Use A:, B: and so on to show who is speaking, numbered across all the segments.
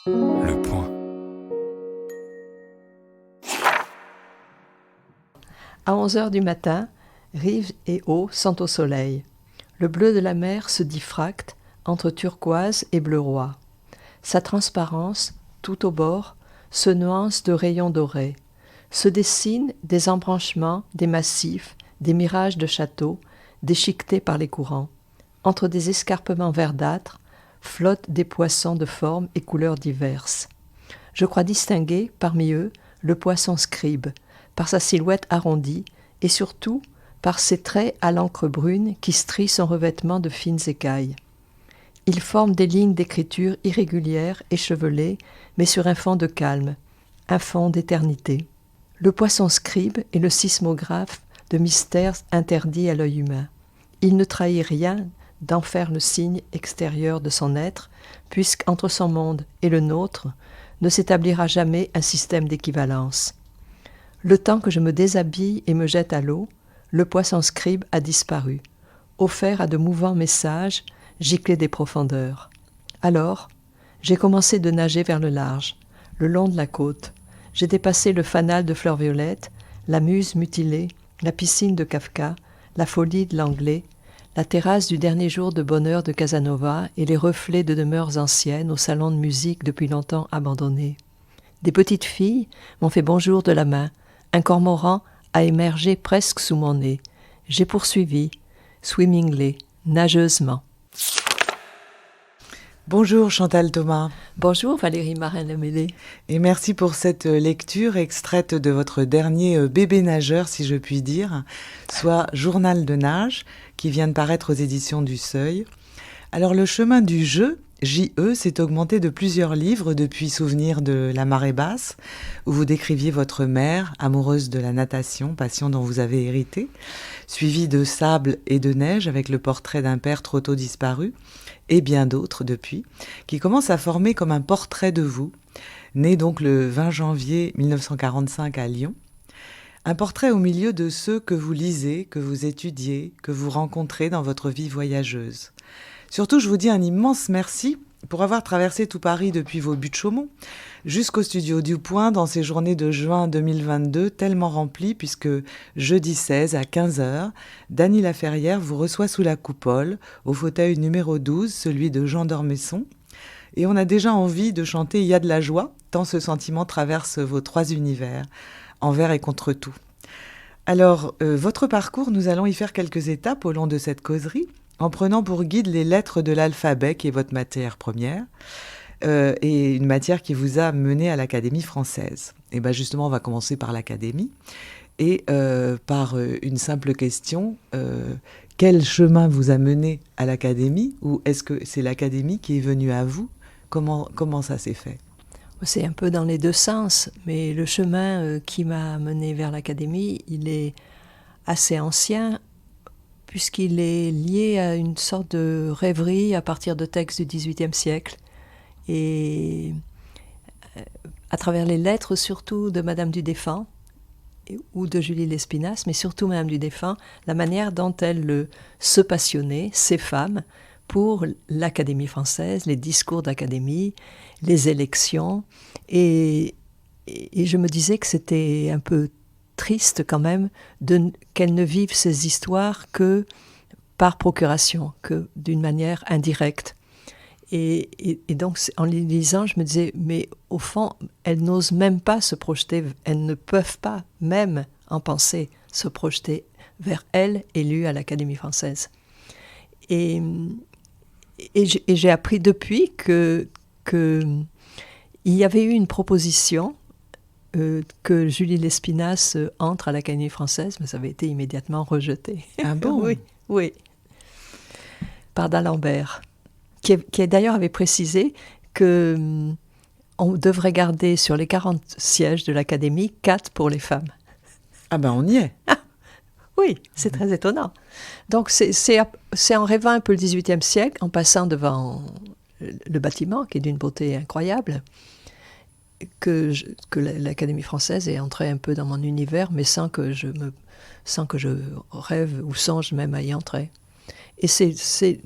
A: Le point.
B: À 11 heures du matin, rive et eau sont au soleil. Le bleu de la mer se diffracte entre turquoise et bleu roi. Sa transparence, tout au bord, se nuance de rayons dorés. Se dessinent des embranchements, des massifs, des mirages de châteaux, déchiquetés par les courants. Entre des escarpements verdâtres, flottent des poissons de formes et couleurs diverses. Je crois distinguer, parmi eux, le poisson scribe, par sa silhouette arrondie, et surtout par ses traits à l'encre brune qui strient son revêtement de fines écailles. Il forme des lignes d'écriture irrégulières, échevelées, mais sur un fond de calme, un fond d'éternité. Le poisson scribe est le sismographe de mystères interdits à l'œil humain. Il ne trahit rien d'en faire le signe extérieur de son être, puisqu'entre son monde et le nôtre ne s'établira jamais un système d'équivalence. Le temps que je me déshabille et me jette à l'eau, le poisson scribe a disparu, offert à de mouvants messages, giclés des profondeurs. Alors, j'ai commencé de nager vers le large, le long de la côte. J'ai dépassé le fanal de fleurs violettes, la muse mutilée, la piscine de Kafka, la folie de l'anglais, la terrasse du dernier jour de bonheur de Casanova et les reflets de demeures anciennes au salon de musique depuis longtemps abandonné. Des petites filles m'ont fait bonjour de la main. Un cormoran a émergé presque sous mon nez. J'ai poursuivi, swimmingly, nageusement.
C: Bonjour Chantal Thomas.
B: Bonjour Valérie Marin-Lamellé.
C: Et merci pour cette lecture extraite de votre dernier bébé nageur, si je puis dire, soit Journal de nage, qui vient de paraître aux éditions du Seuil. Alors le chemin du jeu, J.E., s'est augmenté de plusieurs livres depuis Souvenirs de la marée basse, où vous décriviez votre mère, amoureuse de la natation, passion dont vous avez hérité, suivi de Sable et de neige avec le portrait d'un père trop tôt disparu, et bien d'autres depuis, qui commencent à former comme un portrait de vous, né donc le 20 janvier 1945 à Lyon. Un portrait au milieu de ceux que vous lisez, que vous étudiez, que vous rencontrez dans votre vie voyageuse. Surtout, je vous dis un immense merci pour avoir traversé tout Paris depuis vos buts de Chaumont jusqu'au studio du Point dans ces journées de juin 2022 tellement remplies puisque jeudi 16 à 15h, Dany Laferrière vous reçoit sous la coupole au fauteuil numéro 12, celui de Jean d'Ormesson. Et on a déjà envie de chanter « Il y a de la joie » tant ce sentiment traverse vos trois univers, envers et contre tout. Alors, votre parcours, nous allons y faire quelques étapes au long de cette causerie, en prenant pour guide les lettres de l'alphabet qui est votre matière première, et une matière qui vous a mené à l'Académie française. Et bien justement, on va commencer par l'Académie, et par une simple question, quel chemin vous a mené à l'Académie, ou est-ce que c'est l'Académie qui est venue à vous ? Comment ça s'est fait ?
B: C'est un peu dans les deux sens, mais le chemin qui m'a mené vers l'Académie, il est assez ancien, puisqu'il est lié à une sorte de rêverie à partir de textes du XVIIIe siècle. Et à travers les lettres, surtout de Madame du Deffand, ou de Julie Lespinasse, mais surtout Madame du Deffand, la manière dont elle se passionnait, ces femmes, pour l'Académie française, les discours d'Académie, les élections. Et je me disais que c'était un peu triste quand même qu'elles ne vivent ces histoires que par procuration, que d'une manière indirecte. Et donc, en les lisant, je me disais, mais au fond, elles n'osent même pas se projeter, elles ne peuvent pas, même en pensée, se projeter vers elles, élues à l'Académie française. Et j'ai appris depuis que il y avait eu une proposition que Julie Lespinasse entre à l'Académie française, mais ça avait été immédiatement rejeté.
C: Ah bon ?
B: Oui. Par d'Alembert, qui d'ailleurs avait précisé que on devrait garder sur les 40 sièges de l'Académie, 4 pour les femmes.
C: Ah ben on y est.
B: Oui, c'est très étonnant. Donc c'est en rêvant un peu le XVIIIe siècle, en passant devant le bâtiment, qui est d'une beauté incroyable, que l'Académie française est entrée un peu dans mon univers, mais sans que je rêve ou songe même à y entrer. Et c'est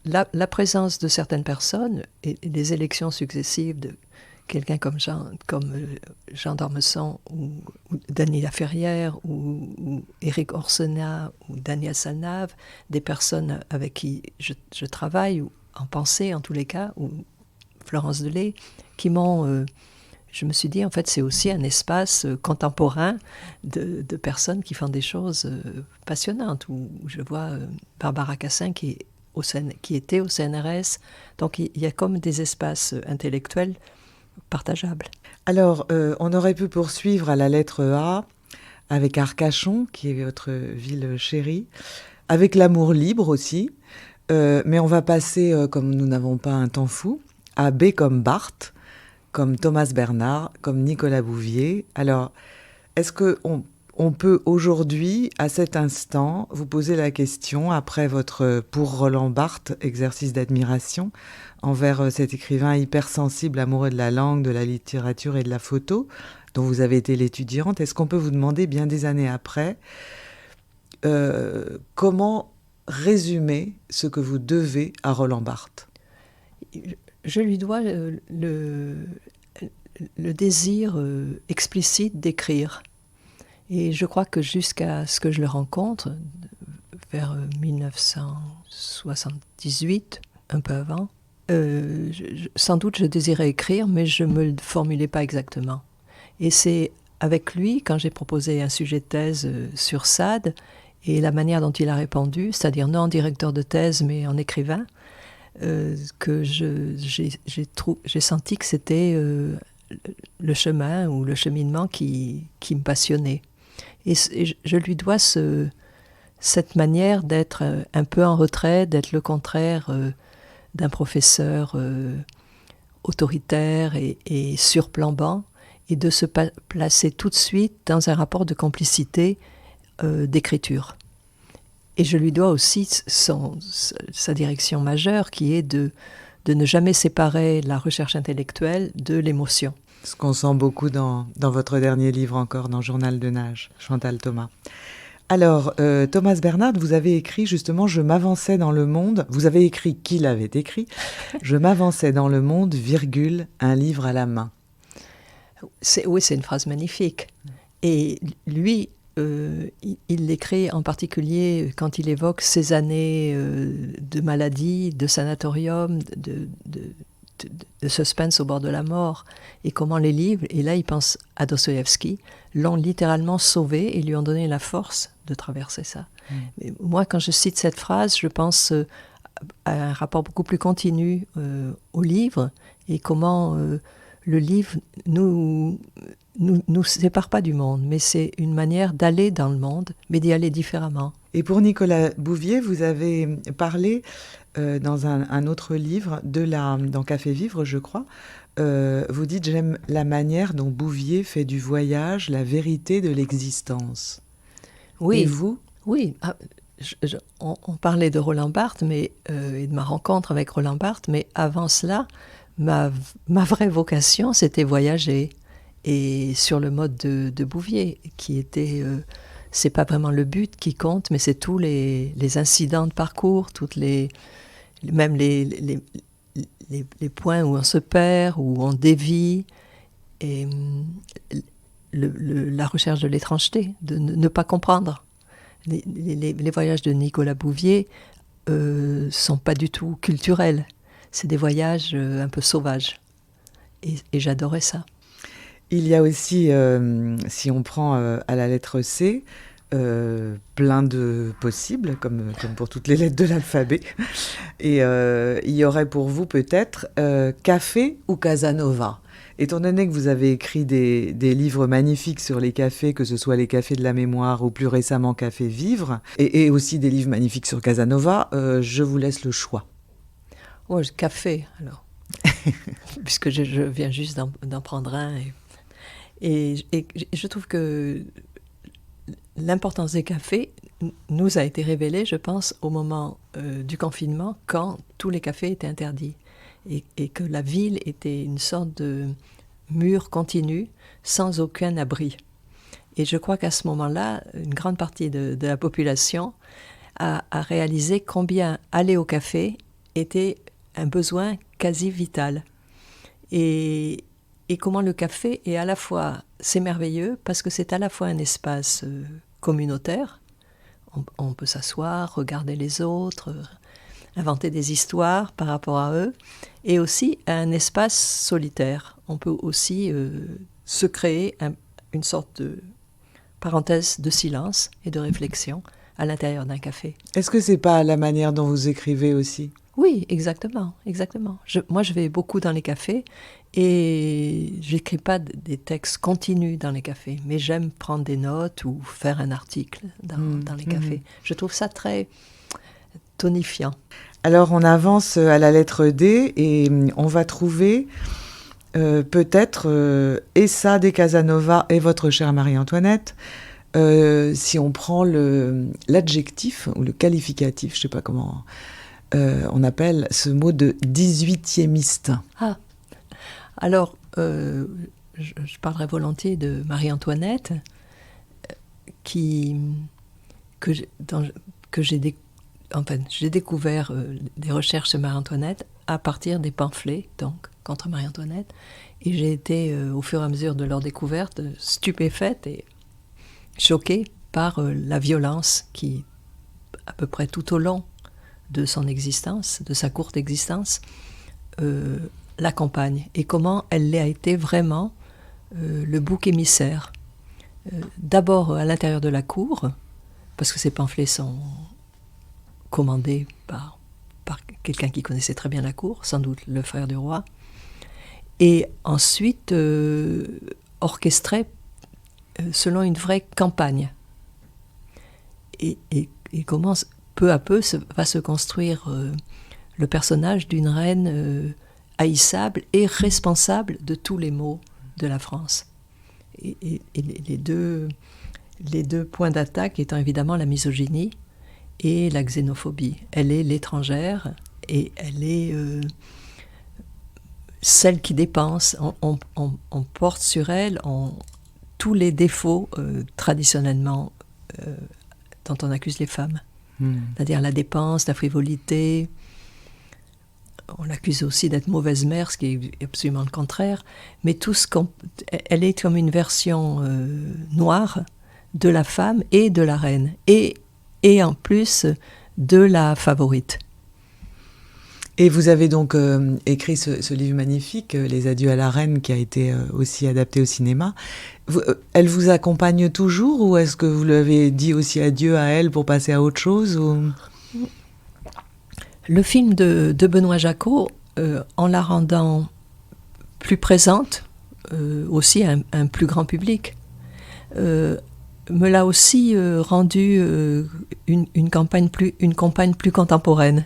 B: la présence de certaines personnes et les élections successives de quelqu'un comme Jean d'Ormesson ou Dany Laferrière ou Éric Orsena ou Daniel Salnave, des personnes avec qui je travaille, ou en pensée en tous les cas, ou Florence Delay, qui m'ont... je me suis dit, en fait, c'est aussi un espace contemporain de personnes qui font des choses passionnantes, où je vois Barbara Cassin qui était au CNRS. Donc, il y a comme des espaces intellectuels partageables.
C: Alors, on aurait pu poursuivre à la lettre A avec Arcachon, qui est votre ville chérie, avec l'amour libre aussi, mais on va passer, comme nous n'avons pas un temps fou, à B comme Barthes, comme Thomas Bernhard, comme Nicolas Bouvier. Alors, est-ce qu'on peut aujourd'hui, à cet instant, vous poser la question, après votre pour Roland Barthes exercice d'admiration envers cet écrivain hypersensible, amoureux de la langue, de la littérature et de la photo, dont vous avez été l'étudiante, est-ce qu'on peut vous demander, bien des années après, comment résumer ce que vous devez à Roland Barthes ?
B: Je lui dois le désir explicite d'écrire. Et je crois que jusqu'à ce que je le rencontre, vers 1978, un peu avant, sans doute je désirais écrire, mais je ne me le formulais pas exactement. Et c'est avec lui, quand j'ai proposé un sujet de thèse sur Sade, et la manière dont il a répondu, c'est-à-dire non en directeur de thèse, mais en écrivain, que j'ai senti que c'était le chemin ou le cheminement qui me passionnait. Et je lui dois cette manière d'être un peu en retrait, d'être le contraire d'un professeur autoritaire et surplombant, et de se placer tout de suite dans un rapport de complicité d'écriture. Et je lui dois aussi sa direction majeure, qui est de ne jamais séparer la recherche intellectuelle de l'émotion.
C: Ce qu'on sent beaucoup dans votre dernier livre encore, dans Journal de nage, Chantal Thomas. Alors, Thomas Bernhard, vous avez écrit justement « Je m'avançais dans le monde ». Vous avez écrit qui l'avait écrit. « Je m'avançais dans le monde, virgule, un livre à la main ».
B: Oui, c'est une phrase magnifique. Et lui, il l'écrit en particulier quand il évoque ses années de maladie, de sanatorium, de suspense au bord de la mort, et comment les livres, et là il pense à Dostoïevski, l'ont littéralement sauvé et lui ont donné la force de traverser ça. Mais moi, quand je cite cette phrase, je pense à un rapport beaucoup plus continu au livre, et comment le livre nous sépare pas du monde, mais c'est une manière d'aller dans le monde, mais d'y aller différemment.
C: Et pour Nicolas Bouvier, vous avez parlé dans un autre livre, dans Café Vivre, je crois, vous dites « J'aime la manière dont Bouvier fait du voyage la vérité de l'existence ».
B: Oui.
C: Et vous ?
B: Oui, on parlait de Roland Barthes et de ma rencontre avec Roland Barthes, mais avant cela, ma vraie vocation, c'était voyager. Et sur le mode de Bouvier, qui était... c'est pas vraiment le but qui compte, mais c'est tous les incidents de parcours, même les points où on se perd, où on dévie, et la recherche de l'étrangeté, de ne pas comprendre. Les voyages de Nicolas Bouvier sont pas du tout culturels. C'est des voyages un peu sauvages. Et j'adorais ça.
C: Il y a aussi, si on prend à la lettre C, plein de possibles, comme pour toutes les lettres de l'alphabet. Et il y aurait pour vous peut-être café ou Casanova. Étant donné que vous avez écrit des livres magnifiques sur les cafés, que ce soit les cafés de la mémoire ou plus récemment Café Vivre, et aussi des livres magnifiques sur Casanova, je vous laisse le choix.
B: Oh, café, alors. Puisque je viens juste d'en prendre un. Et je trouve que l'importance des cafés nous a été révélée, je pense, au moment du confinement, quand tous les cafés étaient interdits. Et que la ville était une sorte de mur continu, sans aucun abri. Et je crois qu'à ce moment-là, une grande partie de la population à réaliser combien aller au café était un besoin quasi vital. Et comment le café est à la fois, c'est merveilleux, parce que c'est à la fois un espace communautaire, on peut s'asseoir, regarder les autres, inventer des histoires par rapport à eux, et aussi un espace solitaire. On peut aussi se créer une sorte de parenthèse de silence et de réflexion à l'intérieur d'un café.
C: Est-ce que c'est pas la manière dont vous écrivez aussi ?
B: Oui, exactement, exactement. Moi, je vais beaucoup dans les cafés et j'écris pas des textes continus dans les cafés, mais j'aime prendre des notes ou faire un article dans les cafés. Je trouve ça très tonifiant.
C: Alors, on avance à la lettre D et on va trouver peut-être Essa de Casanova et votre chère Marie-Antoinette. Si on prend l'adjectif ou le qualificatif, je ne sais pas comment on appelle ce mot de 18e.
B: Ah, alors, je parlerai volontiers de Marie-Antoinette, que j'ai découvert des recherches sur Marie-Antoinette à partir des pamphlets, donc, contre Marie-Antoinette. Et j'ai été, au fur et à mesure de leur découverte, stupéfaite et choquée par la violence qui, à peu près tout au long de son existence, de sa courte existence, l'accompagne. Et comment elle a été vraiment le bouc émissaire. D'abord à l'intérieur de la cour, parce que ces pamphlets sont commandés par quelqu'un qui connaissait très bien la cour, sans doute le frère du roi, et ensuite orchestrés selon une vraie campagne. Et comment peu à peu va se construire le personnage d'une reine haïssable et responsable de tous les maux de la France. Et les deux points d'attaque étant évidemment la misogynie et la xénophobie. Elle est l'étrangère et elle est celle qui dépense. On porte sur elle tous les défauts traditionnellement dont on accuse les femmes. C'est-à-dire la dépense, la frivolité. On l'accuse aussi d'être mauvaise mère, ce qui est absolument le contraire. Mais elle est comme une version noire de la femme et de la reine. Et en plus de la favorite.
C: Et vous avez donc écrit ce livre magnifique, Les adieux à la reine, qui a été aussi adapté au cinéma. Elle vous accompagne toujours ou est-ce que vous lui avez dit aussi adieu à elle pour passer à autre chose ou...
B: Le film de Benoît Jacquot, en la rendant plus présente, aussi à un plus grand public, me l'a aussi rendu une compagne plus contemporaine.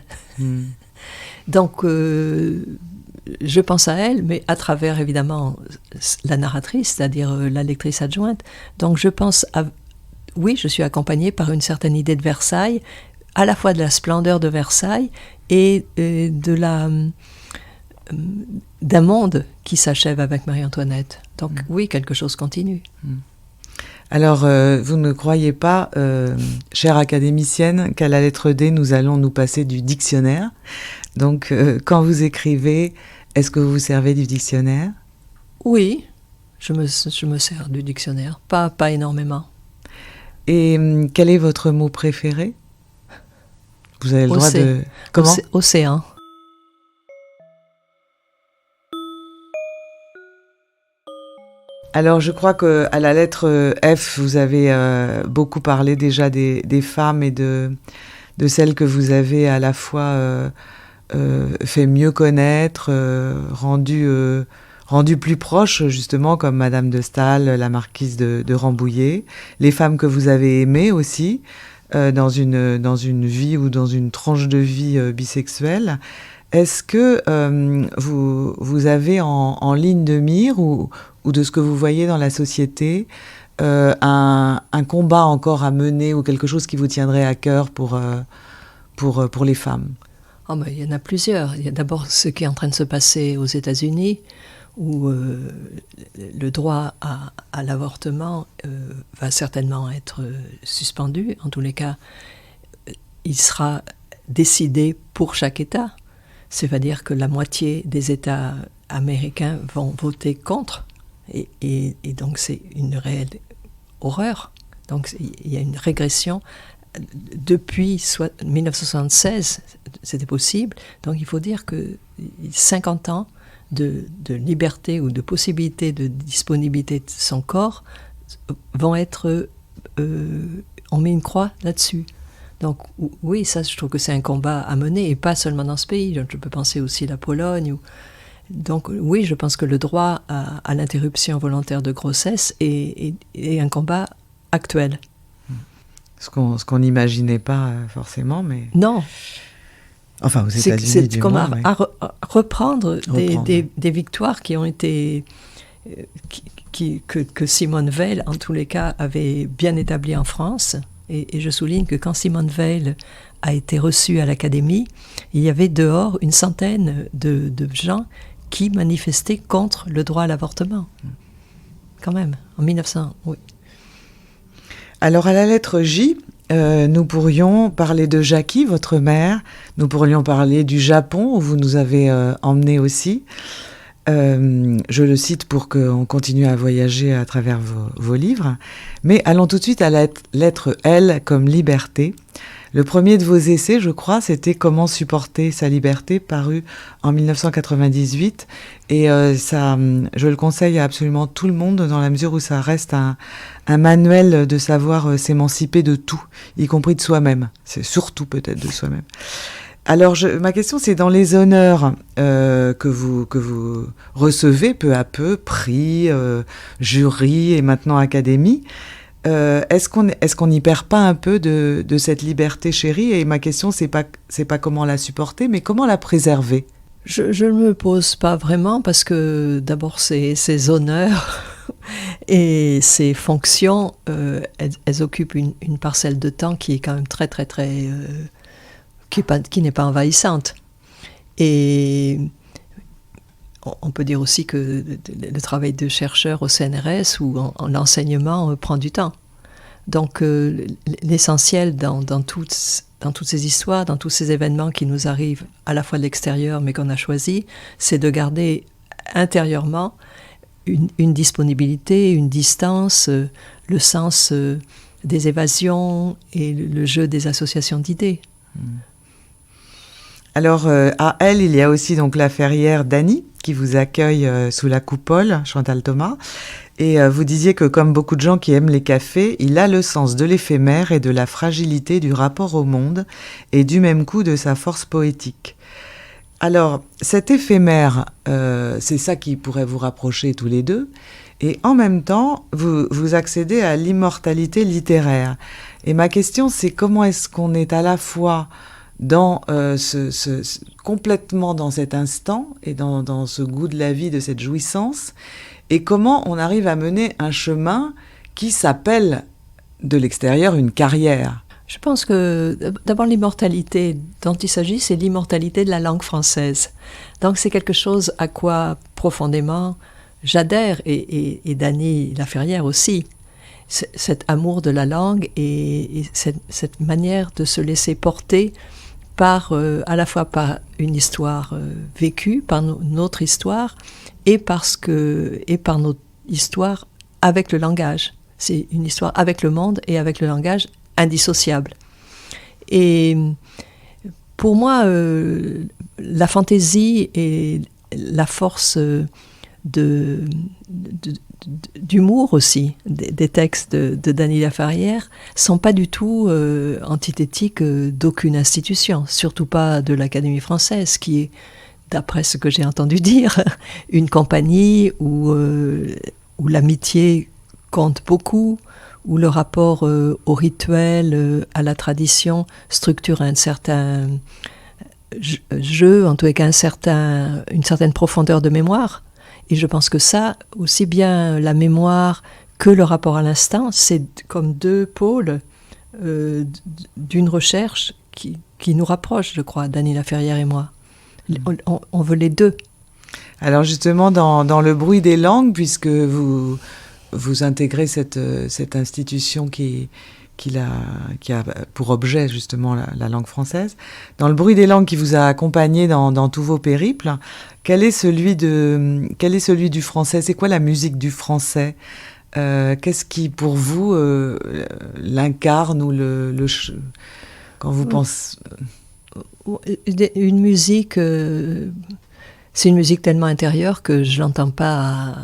B: Donc, je pense à elle, mais à travers, évidemment, la narratrice, c'est-à-dire la lectrice adjointe. Donc, je pense à... Oui, je suis accompagnée par une certaine idée de Versailles, à la fois de la splendeur de Versailles et d'un monde qui s'achève avec Marie-Antoinette. Donc, oui, quelque chose continue.
C: Alors, vous ne croyez pas, chère académicienne, qu'à la lettre D, nous allons nous passer du dictionnaire. Donc, quand vous écrivez, est-ce que vous vous servez du dictionnaire ?
B: Oui, je me sers du dictionnaire, pas énormément.
C: Et quel est votre mot préféré ? Vous avez le droit de... Comment ?
B: Océan.
C: Alors, je crois qu'à la lettre F, vous avez beaucoup parlé déjà des femmes et de celles que vous avez à la fois fait mieux connaître, rendues plus proches, justement, comme Madame de Staël, la marquise de Rambouillet. Les femmes que vous avez aimées aussi, dans une vie ou dans une tranche de vie bisexuelle. Est-ce que vous avez en ligne de mire ou de ce que vous voyez dans la société un combat encore à mener ou quelque chose qui vous tiendrait à cœur pour les femmes ?
B: Oh ben, il y en a plusieurs. Il y a d'abord ce qui est en train de se passer aux États-Unis, où le droit à l'avortement va certainement être suspendu. En tous les cas, il sera décidé pour chaque État. C'est-à-dire que la moitié des États américains vont voter contre. Et donc c'est une réelle horreur. Donc il y a une régression. Depuis 1976, c'était possible. Donc il faut dire que 50 ans de liberté ou de possibilité de disponibilité de son corps vont être... on met une croix là-dessus. Donc oui, ça je trouve que c'est un combat à mener, et pas seulement dans ce pays. Je peux penser aussi à la Pologne. Donc oui, je pense que le droit à l'interruption volontaire de grossesse est un combat actuel.
C: Ce qu'on n'imaginait pas forcément, mais...
B: Non.
C: Enfin, aux États-Unis,
B: c'est comme à reprendre des victoires qui ont été... que Simone Veil, en tous les cas, avait bien établies en France. Et je souligne que quand Simone Veil a été reçue à l'Académie, il y avait dehors une centaine de gens qui manifestaient contre le droit à l'avortement. Quand même, en 1900, oui.
C: Alors, à la lettre J, nous pourrions parler de Jackie, votre mère. Nous pourrions parler du Japon, où vous nous avez emmenés aussi. Je le cite pour qu'on continue à voyager à travers vos livres. Mais allons tout de suite à la lettre L comme liberté. Le premier de vos essais, je crois, c'était Comment supporter sa liberté, paru en 1998. Et ça, je le conseille à absolument tout le monde, dans la mesure où ça reste un manuel de savoir s'émanciper de tout, y compris de soi-même. C'est surtout peut-être de soi-même. Alors, ma question, c'est dans les honneurs que vous recevez peu à peu, prix, jury et maintenant académie, est-ce qu'on n'y perd pas un peu de cette liberté chérie? Et ma question, c'est pas comment la supporter, mais comment la préserver?
B: Je ne me pose pas vraiment, parce que d'abord, ces honneurs et ces fonctions, elles occupent une parcelle de temps qui est quand même très, très, très... qui n'est pas envahissante. Et on peut dire aussi que le travail de chercheur au CNRS ou en enseignement prend du temps. Donc l'essentiel dans toutes ces histoires, dans tous ces événements qui nous arrivent à la fois de l'extérieur mais qu'on a choisi, c'est de garder intérieurement une disponibilité, une distance, le sens des évasions et le jeu des associations d'idées.
C: Alors, à elle, il y a aussi donc la ferrière Dany, qui vous accueille sous la coupole, Chantal Thomas. Et vous disiez que, comme beaucoup de gens qui aiment les cafés, il a le sens de l'éphémère et de la fragilité du rapport au monde, et du même coup de sa force poétique. Alors, cet éphémère, c'est ça qui pourrait vous rapprocher tous les deux. Et en même temps, vous accédez à l'immortalité littéraire. Et ma question, c'est comment est-ce qu'on est à la fois dans complètement dans cet instant et dans ce goût de la vie, de cette jouissance, et comment on arrive à mener un chemin qui s'appelle de l'extérieur une carrière.
B: Je pense que d'abord l'immortalité dont il s'agit, c'est l'immortalité de la langue française. Donc c'est quelque chose à quoi profondément j'adhère, et Dany Laferrière aussi. Cet amour de la langue et cette manière de se laisser porter à la fois par une histoire vécue, par notre histoire, et par notre histoire avec le langage. C'est une histoire avec le monde et avec le langage indissociable. Et pour moi, la fantaisie et la force d'humour aussi des textes de Dany Laferrière sont pas du tout antithétiques d'aucune institution, surtout pas de l'Académie française, qui est, d'après ce que j'ai entendu dire, une compagnie où l'amitié compte beaucoup, où le rapport au rituel, à la tradition structure un certain jeu, en tout cas une certaine profondeur de mémoire. Et je pense que ça, aussi bien la mémoire que le rapport à l'instant, c'est comme deux pôles d'une recherche qui nous rapproche, je crois, Dany Laferrière et moi. On veut les deux.
C: Alors justement, dans le bruit des langues, puisque vous intégrez cette institution qui qui a pour objet justement la langue française. Dans le bruit des langues qui vous a accompagné dans tous vos périples, quel est celui du français? C'est quoi la musique du français? Qu'est-ce qui, pour vous, l'incarne ou quand vous pensez...
B: Une musique, c'est une musique tellement intérieure que je l'entends pas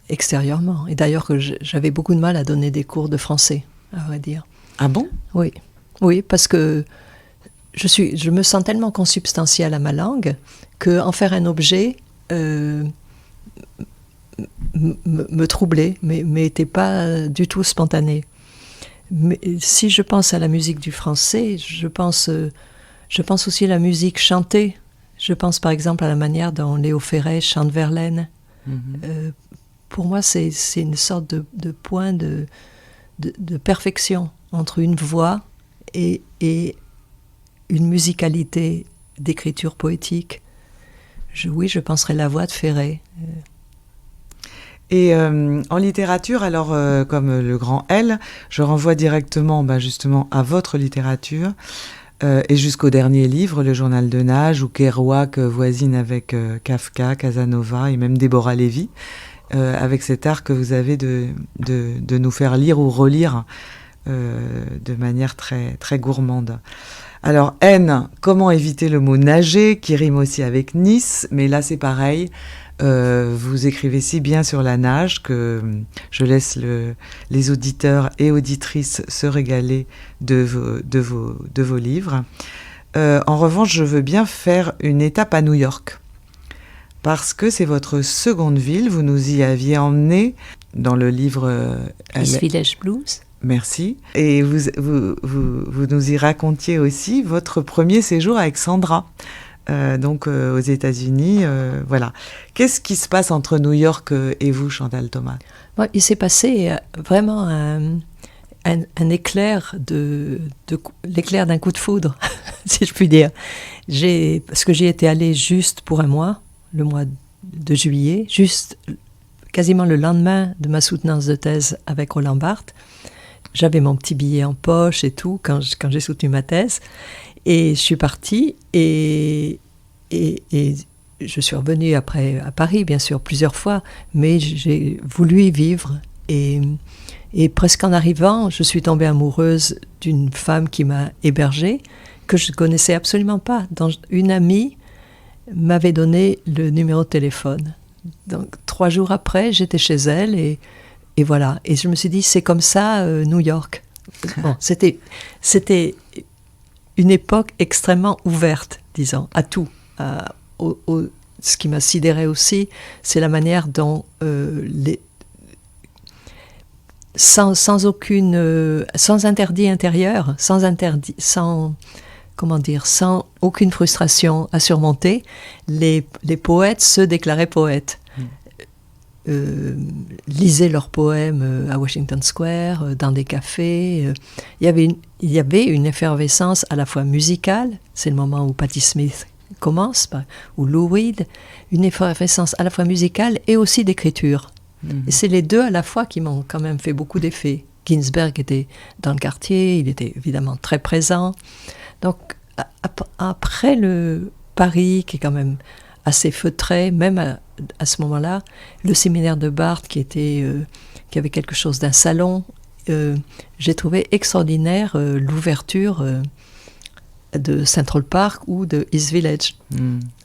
B: extérieurement. Et d'ailleurs que j'avais beaucoup de mal à donner des cours de français, à vrai dire.
C: Ah bon?
B: Oui, parce que je me sens tellement consubstantielle à ma langue que en faire un objet me troublait, mais n'était pas du tout spontané. Mais si je pense à la musique du français, je pense aussi à la musique chantée. Je pense par exemple à la manière dont Léo Ferré chante Verlaine. Pour moi, c'est une sorte de point de perfection entre une voix et une musicalité d'écriture poétique. Je penserais la voix de Ferré.
C: Et en littérature, alors comme le grand L, je renvoie directement justement à votre littérature et jusqu'au dernier livre, Le Journal de Nage, où Kerouac voisine avec Kafka, Casanova et même Déborah Lévy, avec cet art que vous avez de nous faire lire ou relire de manière très, très gourmande. Alors N, comment éviter le mot nager, qui rime aussi avec Nice, mais là c'est pareil. Vous écrivez si bien sur la nage que je laisse les auditeurs et auditrices se régaler de vos livres. En revanche, je veux bien faire une étape à New York, parce que c'est votre seconde ville. Vous nous y aviez emmené dans le livre
B: East Village Blues.
C: Merci. Et vous nous y racontiez aussi votre premier séjour avec Sandra. Donc aux États-Unis, voilà. Qu'est-ce qui se passe entre New York et vous, Chantal Thomas?
B: Bon, il s'est passé vraiment un éclair l'éclair d'un coup de foudre, si je puis dire. Parce que j'y étais allée juste pour un mois, le mois de juillet, juste quasiment le lendemain de ma soutenance de thèse avec Roland Barthes. J'avais mon petit billet en poche et tout quand j'ai soutenu ma thèse. Et je suis partie et je suis revenue après à Paris, bien sûr, plusieurs fois, mais j'ai voulu y vivre. Et presque en arrivant, je suis tombée amoureuse d'une femme qui m'a hébergée, que je ne connaissais absolument pas. Une amie m'avait donné le numéro de téléphone. Donc 3 jours après, j'étais chez elle et voilà. Et je me suis dit, c'est comme ça, New York. Bon, c'était une époque extrêmement ouverte, disons, à tout. Ce qui m'a sidérée aussi, c'est la manière dont sans interdit intérieur, sans aucune frustration à surmonter, les poètes se déclaraient poètes. Lisaient leurs poèmes à Washington Square, dans des cafés. Il y avait une effervescence à la fois musicale, c'est le moment où Patti Smith commence, ou Lou Reed, une effervescence à la fois musicale et aussi d'écriture. Et c'est les deux à la fois qui m'ont quand même fait beaucoup d'effet. Ginsberg était dans le quartier, il était évidemment très présent. Donc après le Paris, qui est quand même assez feutré, même à ce moment-là, le séminaire de Barthes qui avait quelque chose d'un salon, j'ai trouvé extraordinaire l'ouverture de Central Park ou de East Village.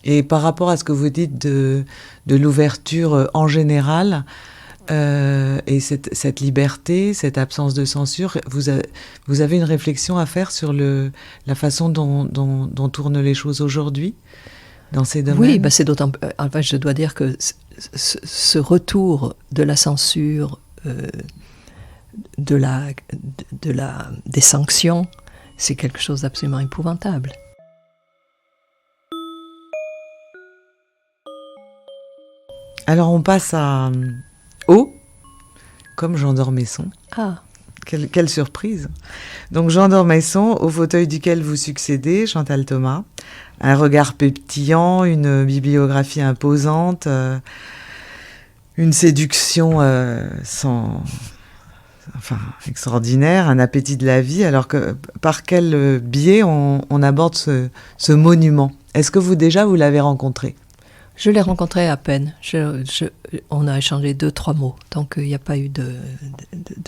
C: Et par rapport à ce que vous dites de l'ouverture en général, et cette liberté, cette absence de censure, vous avez une réflexion à faire sur la façon dont tournent les choses aujourd'hui dans ces domaines?
B: Oui, c'est d'autant. Enfin, je dois dire que ce retour de la censure, des sanctions, c'est quelque chose d'absolument épouvantable.
C: Alors on passe à O, comme Jean d'Ormesson.
B: Ah.
C: Quelle surprise. Donc Jean d'Ormesson, au fauteuil duquel vous succédez, Chantal Thomas. Un regard pétillant, une bibliographie imposante, une séduction sans extraordinaire, un appétit de la vie. Alors que par quel biais on aborde ce monument? Est-ce que vous l'avez rencontré?
B: Je l'ai rencontré à peine. On a échangé 2-3 mots, donc il n'y a pas eu de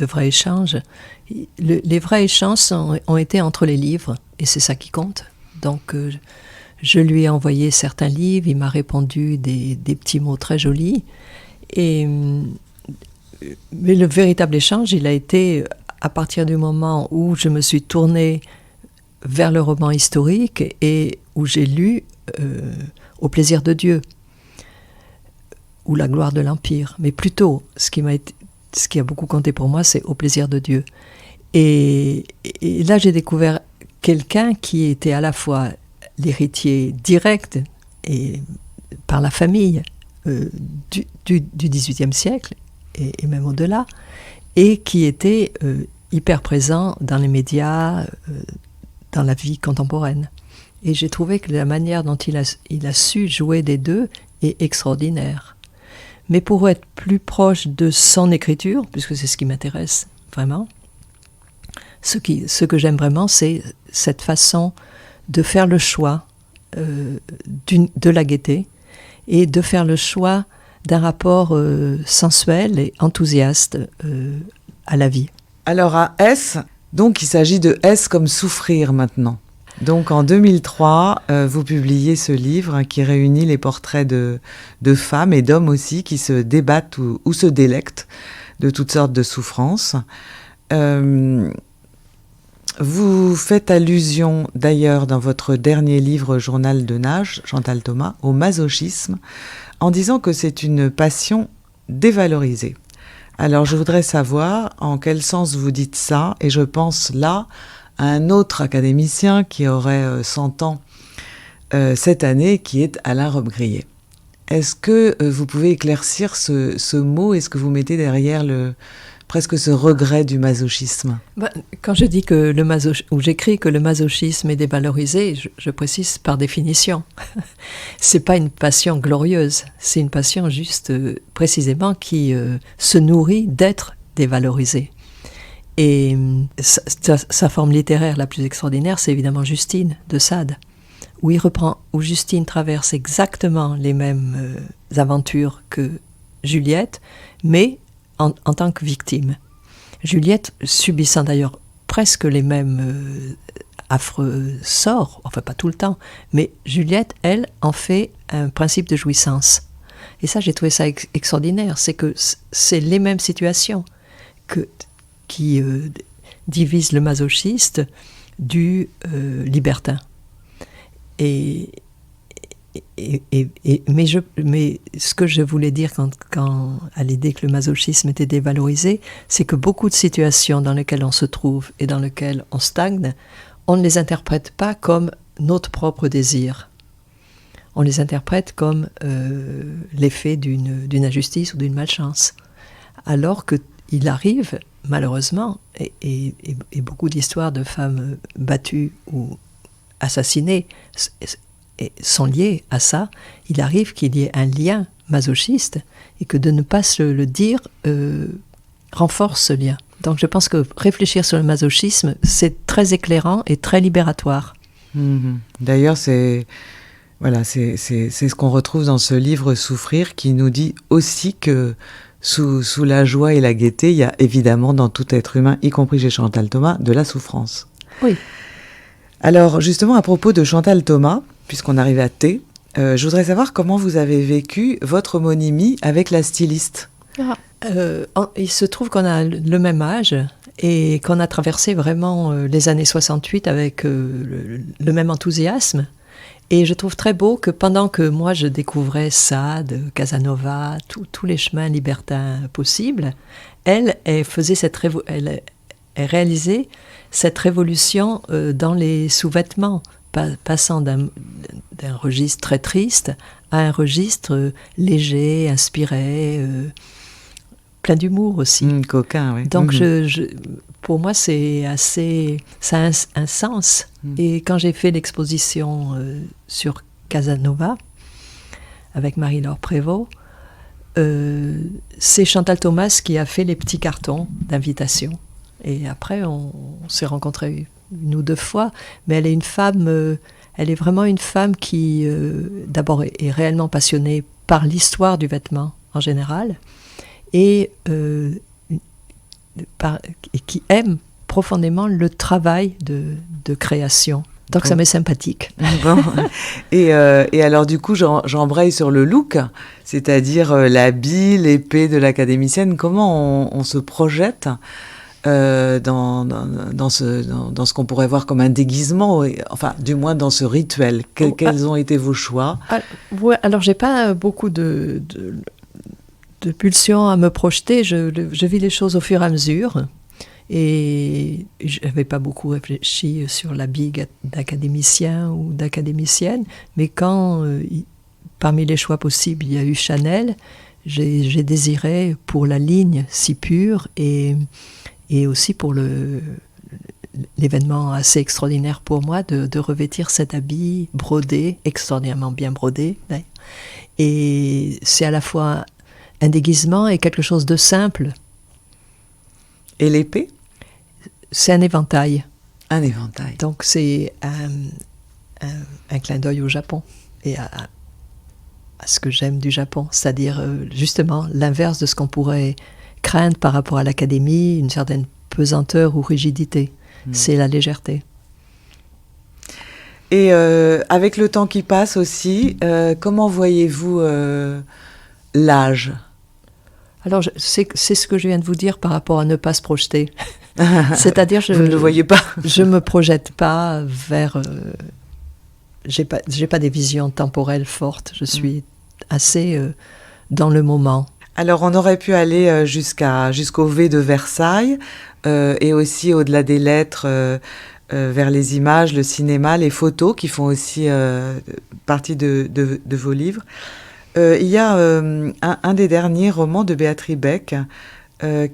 B: vrai échange. Les vrais échanges ont été entre les livres, et c'est ça qui compte. Donc je lui ai envoyé certains livres, il m'a répondu des petits mots très jolis. Mais le véritable échange, il a été à partir du moment où je me suis tournée vers le roman historique et où j'ai lu Au plaisir de Dieu ou La gloire de l'Empire. Mais plutôt, ce qui a beaucoup compté pour moi, c'est Au plaisir de Dieu. Et là, j'ai découvert quelqu'un qui était à la fois l'héritier direct et par la famille du XVIIIe siècle, et même au-delà, et qui était hyper présent dans les médias, dans la vie contemporaine. Et j'ai trouvé que la manière dont il a su jouer des deux est extraordinaire. Mais pour être plus proche de son écriture, puisque c'est ce qui m'intéresse vraiment, ce que j'aime vraiment, c'est cette façon de faire le choix de la gaieté et de faire le choix d'un rapport sensuel et enthousiaste à la vie.
C: Alors à S, donc il s'agit de S comme souffrir maintenant. Donc en 2003, vous publiez ce livre qui réunit les portraits de femmes et d'hommes aussi qui se débattent ou se délectent de toutes sortes de souffrances. Vous faites allusion d'ailleurs dans votre dernier livre Journal de nage, Chantal Thomas, au masochisme, en disant que c'est une passion dévalorisée. Alors je voudrais savoir en quel sens vous dites ça, et je pense là à un autre académicien qui aurait 100 ans cette année, qui est Alain Robbe-Grillet. Est-ce que vous pouvez éclaircir ce mot? Est-ce que vous mettez derrière presque ce regret du masochisme?
B: Quand je dis que ou j'écris que le masochisme est dévalorisé, je précise par définition. C'est pas une passion glorieuse, c'est une passion juste précisément qui se nourrit d'être dévalorisée. Et sa forme littéraire la plus extraordinaire, c'est évidemment Justine de Sade, où Justine traverse exactement les mêmes aventures que Juliette, mais en tant que victime. Juliette subissant d'ailleurs presque les mêmes affreux sorts, enfin pas tout le temps, mais Juliette, elle, en fait un principe de jouissance. Et ça, j'ai trouvé ça extraordinaire, c'est que c'est les mêmes situations qui divisent le masochiste du libertin. Mais ce que je voulais dire quand à l'idée que le masochisme était dévalorisé, c'est que beaucoup de situations dans lesquelles on se trouve et dans lesquelles on stagne, on ne les interprète pas comme notre propre désir. On les interprète comme l'effet d'une injustice ou d'une malchance. Alors qu'il arrive, malheureusement, et beaucoup d'histoires de femmes battues ou assassinées sont liées à ça, il arrive qu'il y ait un lien masochiste et que de ne pas se le dire renforce ce lien. Donc je pense que réfléchir sur le masochisme, c'est très éclairant et très libératoire.
C: D'ailleurs, c'est ce qu'on retrouve dans ce livre Souffrir, qui nous dit aussi que sous la joie et la gaieté, il y a évidemment dans tout être humain, y compris chez Chantal Thomas, de la souffrance.
B: Oui.
C: Alors justement, à propos de Chantal Thomas, puisqu'on arrive à T, je voudrais savoir comment vous avez vécu votre homonymie avec la styliste.
B: Il se trouve qu'on a le même âge et qu'on a traversé vraiment les années 68 avec le même enthousiasme. Et je trouve très beau que pendant que moi je découvrais Sade, Casanova, tous les chemins libertins possibles, elle réalisait cette révolution dans les sous-vêtements, passant d'un registre très triste à un registre léger, inspiré, plein d'humour aussi.
C: Coquin, oui.
B: Donc pour moi, ça a un sens. Et quand j'ai fait l'exposition sur Casanova avec Marie-Laure Prévost, c'est Chantal Thomas qui a fait les petits cartons d'invitation. Et après, on s'est rencontrés 1 ou 2 fois. Mais elle est vraiment une femme qui, d'abord, est réellement passionnée par l'histoire du vêtement en général et qui aime profondément le travail de création. Donc ça m'est sympathique.
C: Bon. Et alors du coup, j'embraye sur le look, c'est-à-dire l'habit, l'épée de l'académicienne. Comment on se projette dans ce qu'on pourrait voir comme un déguisement, enfin du moins dans ce rituel. Quels ont été vos choix?
B: Ouais, alors j'ai pas beaucoup de pulsions à me projeter. Je vis les choses au fur et à mesure. Et je n'avais pas beaucoup réfléchi sur l'habit d'académicien ou d'académicienne, mais quand, parmi les choix possibles, il y a eu Chanel, j'ai désiré pour la ligne si pure et aussi pour l'événement assez extraordinaire pour moi de revêtir cet habit brodé, extraordinairement bien brodé. Et c'est à la fois un déguisement et quelque chose de simple.
C: Et l'épée?
B: C'est un éventail.
C: Un éventail.
B: Donc c'est un clin d'œil au Japon et à ce que j'aime du Japon, c'est-à-dire justement l'inverse de ce qu'on pourrait craindre par rapport à l'académie, une certaine pesanteur ou rigidité. C'est la légèreté.
C: Et avec le temps qui passe aussi, comment voyez-vous l'âge?
B: Alors, c'est ce que je viens de vous dire par rapport à ne pas se projeter. C'est-à-dire,
C: vous ne le voyez pas.
B: Je me projette pas vers. J'ai pas des visions temporelles fortes. Je suis assez dans le moment.
C: Alors, on aurait pu aller jusqu'au V de Versailles et aussi au-delà des lettres vers les images, le cinéma, les photos qui font aussi partie de vos livres. Il y a un des derniers romans de Béatrice Beck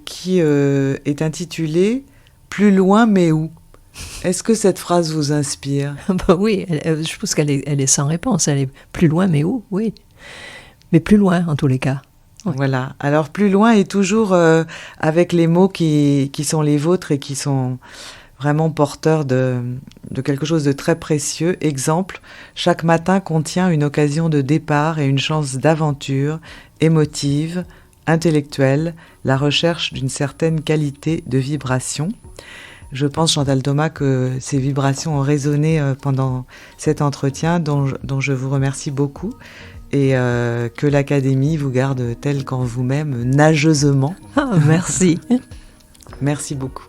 C: qui est intitulé « Plus loin mais où ?» Est-ce que cette phrase vous inspire?
B: Oui, je pense qu'elle est sans réponse. Elle est plus loin mais où? Oui. Mais plus loin en tous les cas. Ouais.
C: Voilà. Alors plus loin et toujours avec les mots qui sont les vôtres et qui sont vraiment porteurs de quelque chose de très précieux. Exemple, chaque matin contient une occasion de départ et une chance d'aventure, émotive, intellectuelle, la recherche d'une certaine qualité de vibration. Je pense, Chantal Thomas, que ces vibrations ont résonné pendant cet entretien dont je vous remercie beaucoup et que l'Académie vous garde tel qu'en vous-même, nageusement.
B: Ah, merci.
C: Merci beaucoup.